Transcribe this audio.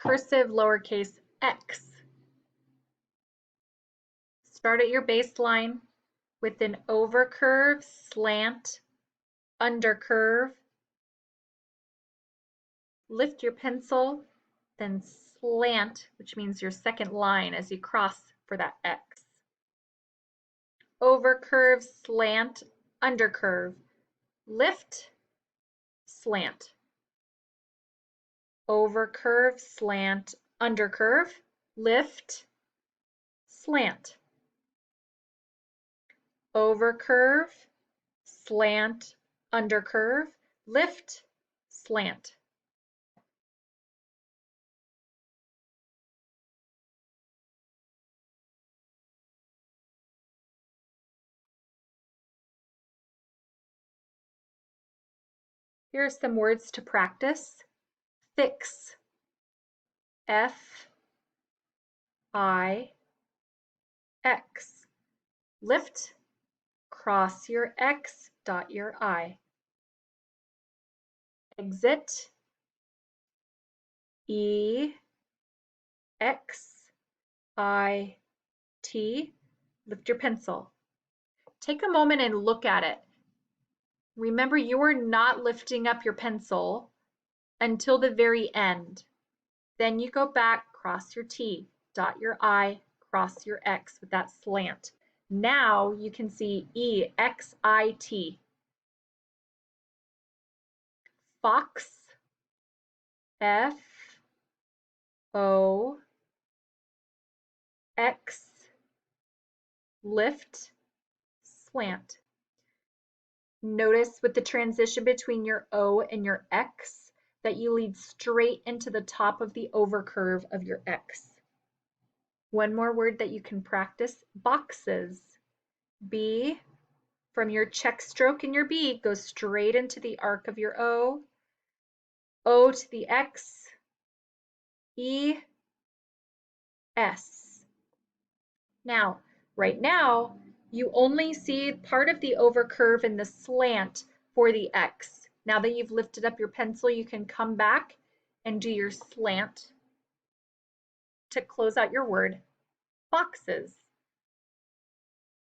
cursive lowercase x. Start at your baseline with an overcurve, slant, undercurve. Lift your pencil, then slant, which means your second line as you cross for that X. Overcurve, slant, undercurve. Lift, slant. Overcurve, slant, undercurve. Lift, slant. Overcurve, slant, undercurve. Lift, slant. Here are some words to practice. Fix. F I X. Lift, cross your X, dot your I. Exit. E X I T. Lift your pencil. Take a moment and look at it. Remember, you are not lifting up your pencil until the very end. Then you go back, cross your T, dot your I, cross your X with that slant. Now you can see E-X-I-T. Fox, F-O-X, lift, slant. Notice with the transition between your O and your X that you lead straight into the top of the overcurve of your X. One more word that you can practice, boxes. B, from your check stroke in your B, goes straight into the arc of your O. O to the X, E, S. Now, right now, you only see part of the overcurve in the slant for the X. Now that you've lifted up your pencil, you can come back and do your slant to close out your word, boxes.